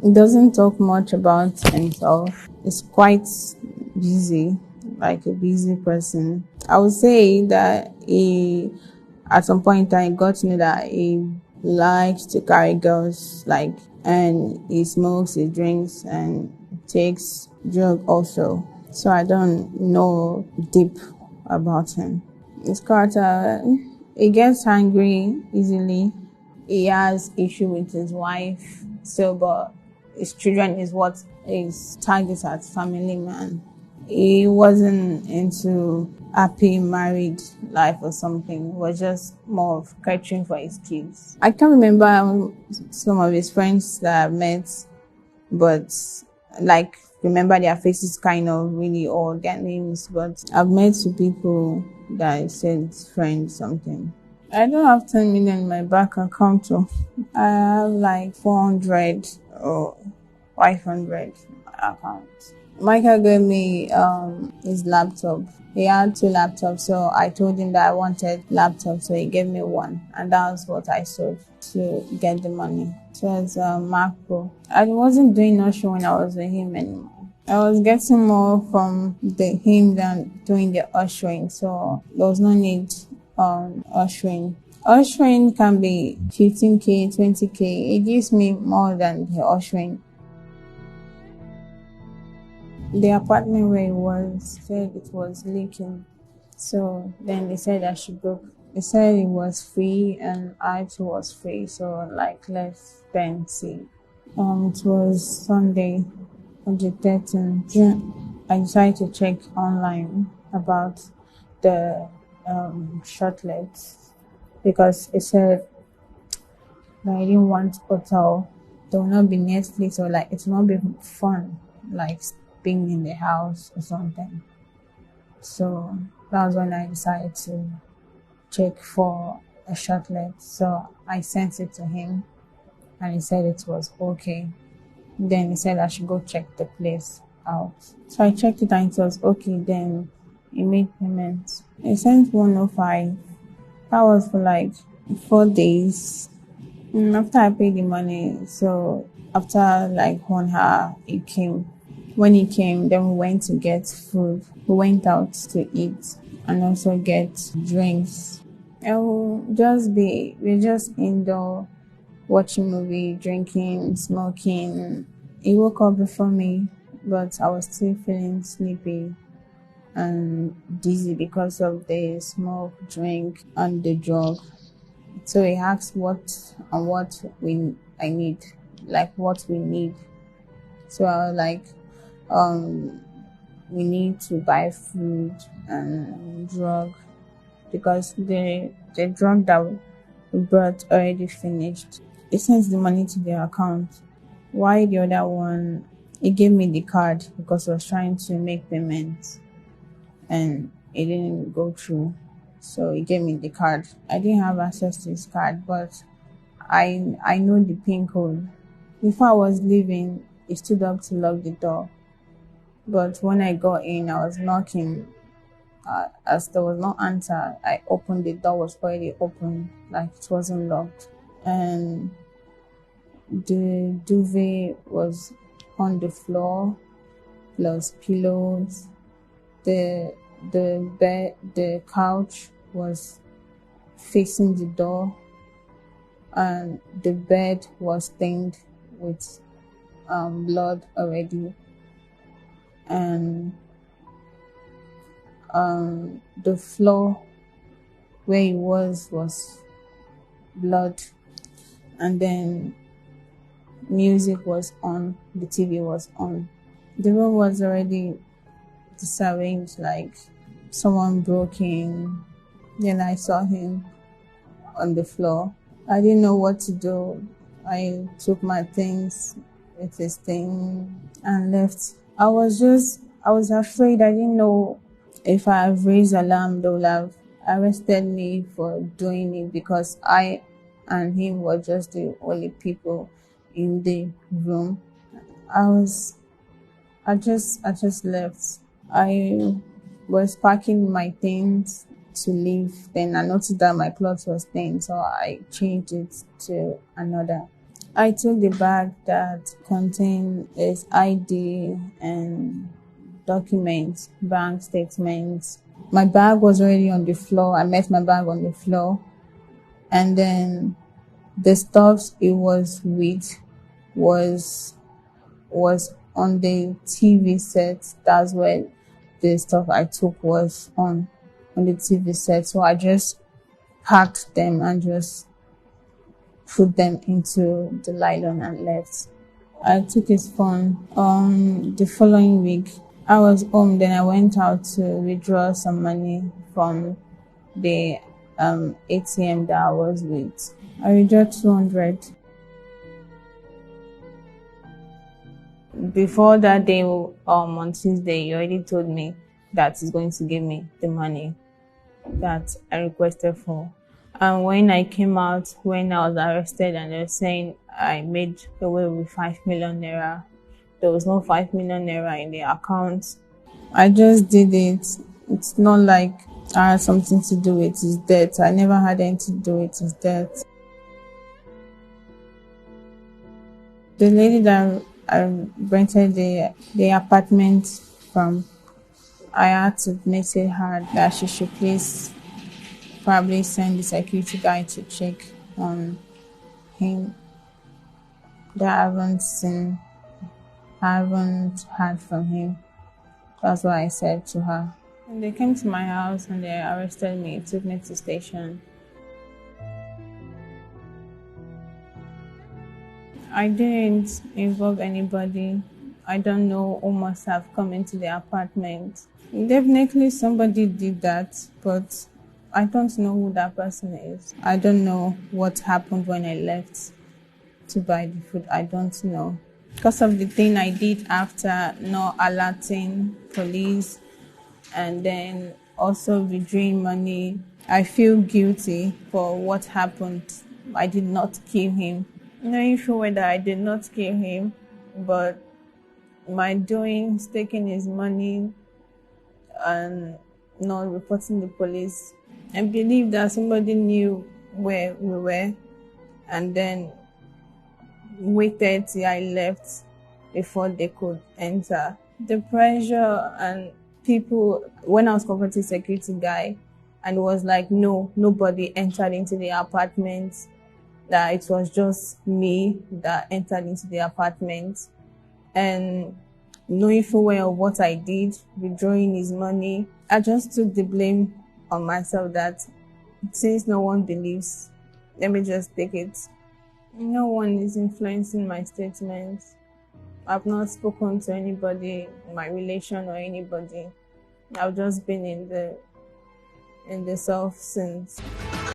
He doesn't talk much about himself. He's quite busy, like a busy person. I would say that at some point in time, he got to know that he likes to carry girls, like, and he smokes, he drinks, and takes drug also. So I don't know deep about him. His character, he gets angry easily. He has issue with his wife, so but his children is what is target as family man. He wasn't into happy married life or something. He was just more of catering for his kids. I can't remember some of his friends that I met, but like remember their faces kind of really or their names. But I've met two people that I said friend something. I don't have 10 million in my bank account, so I have like 400 or 500 account. Michael gave me his laptop. He had two laptops, so I told him that I wanted laptop, so he gave me one, and that was what I sold to get the money. It was a Mac Pro. I wasn't doing nothing when I was with him anymore. I was getting more from the him than doing the ushering, so there was no need ushering. Ushering can be 15k, 20k. It gives me more than the ushering. The apartment where it was said it was leaking. So then they said I should go. They said it was free and I too was free. So like let's then see. It was Sunday on the 13th. I decided to check online about the shortlets because it said that I didn't want hotel. There will not be Netflix or like it will not be fun like being in the house or something. So that was when I decided to check for a shortlet. So I sent it to him and he said it was okay. Then he said I should go check the place out. So I checked it and it was okay. Then he made payment. He sent 105. That was for like 4 days. After I paid the money, so after like 1 hour, he came. When he came, then we went to get food. We went out to eat and also get drinks. And we're just indoor watching movie, drinking, smoking. He woke up before me, but I was still feeling sleepy and dizzy because of the smoke, drink, and the drug. So he asked what I need, like what we need. So I was like, we need to buy food and drug because the drug that we brought already finished. He sent the money to their account. Why the other one? He gave me the card because I was trying to make payments and it didn't go through. So he gave me the card. I didn't have access to his card, but I know the PIN code. Before I was leaving, he stood up to lock the door. But when I got in, I was knocking. As there was no answer, I opened the door was already open, like it wasn't locked, and the duvet was on the floor, plus pillows. The couch was facing the door, and the bed was stained with blood already, and the floor where it was blood, and then music was on, the TV was on. The room was already disarranged, like someone broke in. Then I saw him on the floor. I didn't know what to do. I took my things with his thing and left. I was afraid. I didn't know if I have raised alarm, they would have arrested me for doing it because I and him were just the only people in the room. I was, I just left. I was packing my things to leave. Then I noticed that my clothes was stained, so I changed it to another. I took the bag that contained his ID and documents, bank statements. My bag was already on the floor. I met my bag on the floor. And then the stuff it was with was on the TV set. That's where the stuff I took was on the TV set. So I just packed them and just put them into the nylon and left. I took his phone the following week. I was home, then I went out to withdraw some money from the ATM that I was with. I withdrew 200. Before that day, on Tuesday, he already told me that he's going to give me the money that I requested for. And when I came out, when I was arrested and they were saying I made away with 5 million naira, there was no 5 million naira in the account. I just did it. It's not like I had something to do with his death. I never had anything to do with his death. The lady that I rented the apartment from, I had to message her that she should please probably send the security guy to check on him. That I haven't heard from him. That's what I said to her. And they came to my house and they arrested me, took me to station. I didn't involve anybody. I don't know who must have come into the apartment. Definitely somebody did that, but I don't know who that person is. I don't know what happened when I left to buy the food. I don't know. Because of the thing I did after not alerting police and then also withdrawing money, I feel guilty for what happened. I did not kill him. Knowing for whether I did not kill him, but my doing, taking his money and not reporting the police, I believe that somebody knew where we were and then waited till I left before they could enter. The pressure and people, when I was confronting security guy, and it was like, no, nobody entered into the apartment, that it was just me that entered into the apartment. And knowing full well of what I did, withdrawing his money, I just took the blame on myself that since no one believes, let me just take it. No one is influencing my statements. I've not spoken to anybody, my relation or anybody. I've just been in the self since.